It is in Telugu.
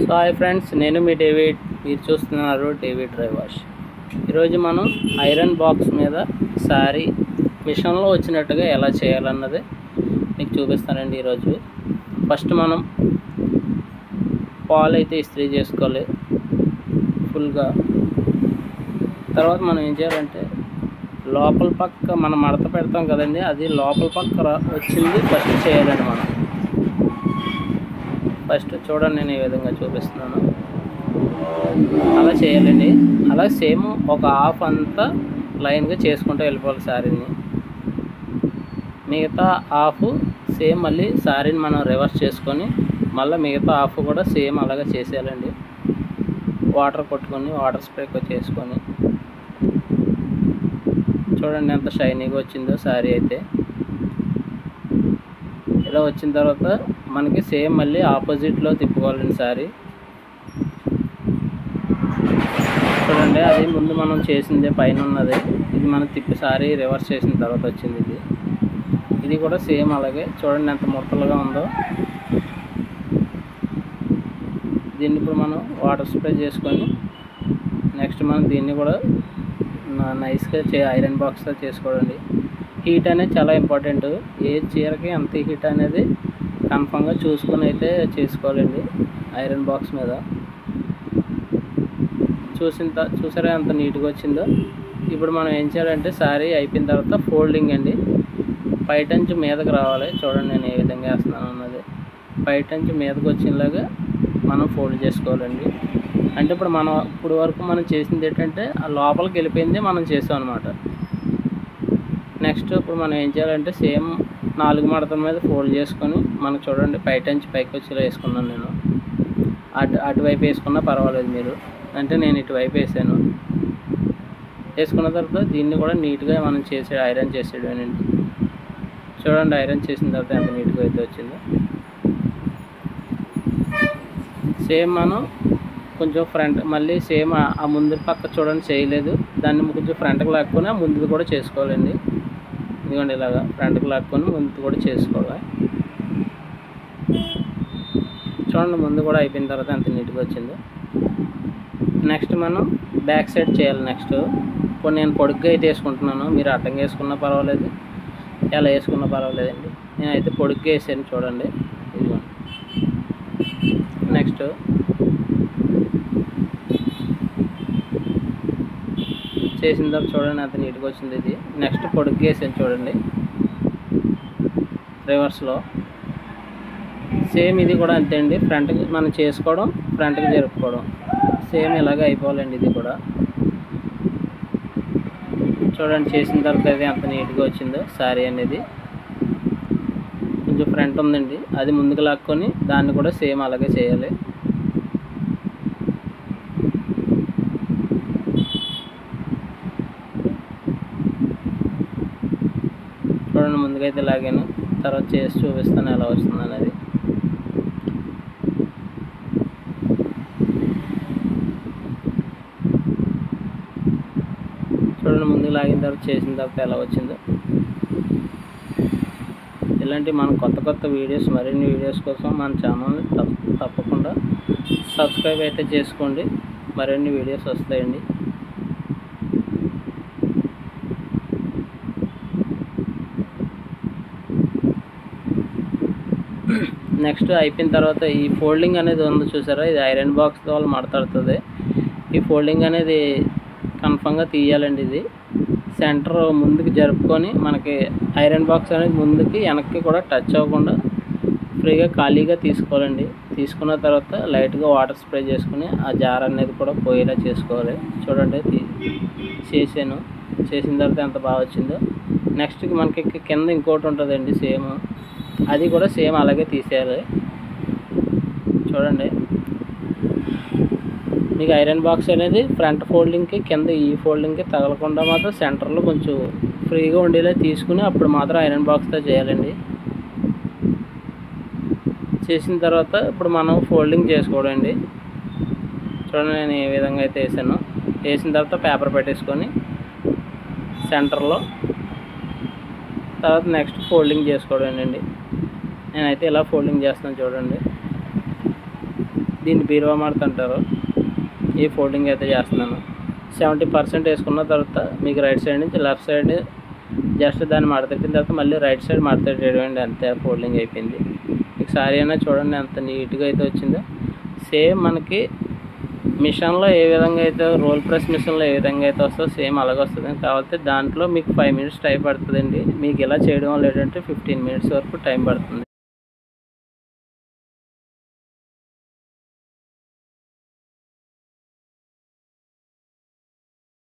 సో హాయ్ ఫ్రెండ్స్, నేను మీ డేవిడ్. మీరు చూస్తున్నారు డేవిడ్ డ్రై వాష్. ఈరోజు మనం ఐరన్ బాక్స్ మీద శారీ మిషన్లో వచ్చినట్టుగా ఎలా చేయాలన్నది మీకు చూపిస్తానండి. ఈరోజు ఫస్ట్ మనం పాలు అయితే ఇస్త్రీ చేసుకోవాలి ఫుల్గా. తర్వాత మనం ఏం చేయాలంటే లోపల పక్క మనం మడత పెడతాం కదండి, అది లోపల పక్క వచ్చింది ఫస్ట్ చేయాలండి. మనం ఫస్ట్ చూడండి, నేను ఈ విధంగా చూపిస్తున్నాను, అలా చేయాలండి. అలా సేమ్ ఒక హాఫ్ అంతా లైన్గా చేసుకుంటూ వెళ్ళిపోవాలి శారీని. మిగతా హాఫ్ సేమ్ మళ్ళీ శారీని మనం రివర్స్ చేసుకొని మళ్ళీ మిగతా హాఫ్ కూడా సేమ్ అలాగే చేసేయాలండి. వాటర్ కొట్టుకొని వాటర్ స్ప్రే చేసుకొని చూడండి ఎంత షైనీగా వచ్చిందో శారీ అయితే. ఇలా వచ్చిన తర్వాత మనకి సేమ్ మళ్ళీ ఆపోజిట్లో తిప్పుకోవాలండి శారీ. చూడండి, అది ముందు మనం చేసిందే పైన ఉన్నది, ఇది మనం తిప్పి శారీ రివర్స్ చేసిన తర్వాత వచ్చింది. ఇది కూడా సేమ్ అలాగే చూడండి ఎంత ముడతలుగా ఉందో. దీన్ని ఇప్పుడు మనం వాటర్ స్ప్రే చేసుకొని నెక్స్ట్ మనం దీన్ని కూడా నైస్గా ఐరన్ బాక్స్తో చేసుకోవాలండి. హీట్ అనేది చాలా ఇంపార్టెంట్. ఏ చీరకి ఎంత హీట్ అనేది కన్ఫామ్గా చూసుకొని అయితే చేసుకోవాలండి ఐరన్ బాక్స్ మీద. చూసారా ఎంత నీట్గా వచ్చిందో. ఇప్పుడు మనం ఏం చేయాలంటే శారీ అయిపోయిన తర్వాత ఫోల్డింగ్ అండి. పైటంచి మీదకి రావాలి. చూడండి నేను ఏ విధంగా వేస్తున్నాను అన్నది. పైటంచి మీదకి వచ్చేలాగా మనం ఫోల్డ్ చేసుకోవాలండి. అంటే ఇప్పుడు వరకు మనం చేసింది ఏంటంటే ఆ లోపలికి వెళ్ళిపోయింది మనం చేసాం అనమాట. నెక్స్ట్ ఇప్పుడు మనం ఏం చేయాలంటే సేమ్ 4 మడతల మీద ఫోల్డ్ చేసుకొని మనకు చూడండి పైటంచి పైకి వచ్చేలా వేసుకున్నాను నేను. అటువైపు వేసుకున్నా పర్వాలేదు మీరు, అంటే నేను ఇటువైపు వేసాను. వేసుకున్న తర్వాత దీన్ని కూడా నీట్గా మనం ఐరన్ చేసేయడమేనండి. చూడండి ఐరన్ చేసిన తర్వాత ఎంత నీట్గా అయితే వచ్చిందో. సేమ్ మనం కొంచెం ఫ్రంట్ మళ్ళీ సేమ్ ఆ ముందు పక్క చూడండి చేయలేదు, దాన్ని కొంచెం ఫ్రంట్కి లాక్కొని ఆ ముందుది కూడా చేసుకోవాలండి. ఇదిగోండి ఇలాగా ఫ్రంట్కి లాక్కొని ముందు కూడా చేసుకోవాలి. చూడండి ముందు కూడా అయిపోయిన తర్వాత ఎంత నీట్గా వచ్చిందో. నెక్స్ట్ మనం బ్యాక్ సైడ్ చేయాలి. నెక్స్ట్ ఇప్పుడు నేను పొడుగ్గా అయితే వేసుకుంటున్నాను, మీరు అడ్డంగా వేసుకున్నా పర్వాలేదు, ఎలా వేసుకున్నా పర్వాలేదండి. నేనైతే పొడుగ్గా వేసాను చూడండి. ఇదిగోండి నెక్స్ట్ చేసిన తర్వాత చూడండి ఎంత నీట్గా వచ్చింది ఇది. నెక్స్ట్ పొడుగ్గా వేసాను చూడండి రివర్స్లో. సేమ్ ఇది కూడా అంతే అండి, ఫ్రంట్కి మనం చేసుకోవడం ఫ్రంట్కి జరుపుకోవడం సేమ్ ఇలాగే అయిపోవాలండి. ఇది కూడా చూడండి చేసిన తర్వాత అది ఎంత నీట్గా వచ్చిందో. శారీ అనేది కొంచెం ఫ్రంట్ ఉందండి, అది ముందుకు లాక్కొని దాన్ని కూడా సేమ్ అలాగే చేయాలి. చూడండి ముందుకైతే లాగాను, తర్వాత చేసి చూపిస్తాను ఎలా వస్తుంది అనేది. చూడండి ముందుకు లాగిన తర్వాత చేసిన తర్వాత ఎలా వచ్చిందో. ఇలాంటి మన కొత్త వీడియోస్, మరిన్ని వీడియోస్ కోసం మన ఛానల్ని తప్పకుండా సబ్స్క్రైబ్ అయితే చేసుకోండి. మరిన్ని వీడియోస్ వస్తాయండి. నెక్స్ట్ అయిపోయిన తర్వాత ఈ ఫోల్డింగ్ అనేది ఉంది చూసారా, ఇది ఐరన్ బాక్స్ ద్వారా మడతాడుతుంది. ఈ ఫోల్డింగ్ అనేది కన్ఫామ్గా తీయాలండి. ఇది సెంటర్ ముందుకు జరుపుకొని మనకి ఐరన్ బాక్స్ అనేది ముందుకి వెనక్కి కూడా టచ్ అవ్వకుండా ఫ్రీగా ఖాళీగా తీసుకోవాలండి. తీసుకున్న తర్వాత లైట్గా వాటర్ స్ప్రే చేసుకుని ఆ జార్ అనేది కూడా పోయేలా చేసుకోవాలి. చూడండి చేసాను, చేసిన తర్వాత ఎంత బాగా వచ్చిందో. నెక్స్ట్ మనకి కింద ఇంకోటి ఉంటుందండి సేమ్, అది కూడా సేమ్ అలాగే తీసేయాలి. చూడండి మీకు ఐరన్ బాక్స్ అనేది ఫ్రంట్ ఫోల్డింగ్కి కింద ఈ ఫోల్డింగ్కి తగలకుండా మాత్రం సెంటర్లో కొంచెం ఫ్రీగా ఉండేలా తీసుకుని అప్పుడు మాత్రం ఐరన్ బాక్స్తో చేయాలండి. చేసిన తర్వాత ఇప్పుడు మనం ఫోల్డింగ్ చేసుకోవడం అండి. చూడండి నేను ఏ విధంగా అయితే వేసాను. వేసిన తర్వాత పేపర్ పెట్టేసుకొని సెంటర్లో తర్వాత నెక్స్ట్ ఫోల్డింగ్ చేసుకోవడం అండి. నేనైతే ఇలా ఫోల్డింగ్ చేస్తాను చూడండి. దీన్ని బీరువా మడత అంటారు. ఈ ఫోల్డింగ్ అయితే చేస్తున్నాను. 70% వేసుకున్న తర్వాత మీకు రైట్ సైడ్ నుంచి లెఫ్ట్ సైడ్ జస్ట్ దాన్ని మడతెట్టిన తర్వాత మళ్ళీ రైట్ సైడ్ మడతెట్టేయండి. అంతే, ఫోల్డింగ్ అయిపోయింది. మీకు సారీ అయినా చూడండి ఎంత నీట్గా అయితే వచ్చిందో. సేమ్ మనకి మిషన్లో ఏ విధంగా అయితే రోల్ ప్రెస్ మిషన్లో ఏ విధంగా అయితే వస్తుందో సేమ్ అలాగే వస్తుంది. కాకపోతే దాంట్లో మీకు 5 minutes టైం పడుతుందండి. మీకు ఇలా చేయడం వల్ల ఏంటంటే 15 minutes వరకు టైం పడుతుంది.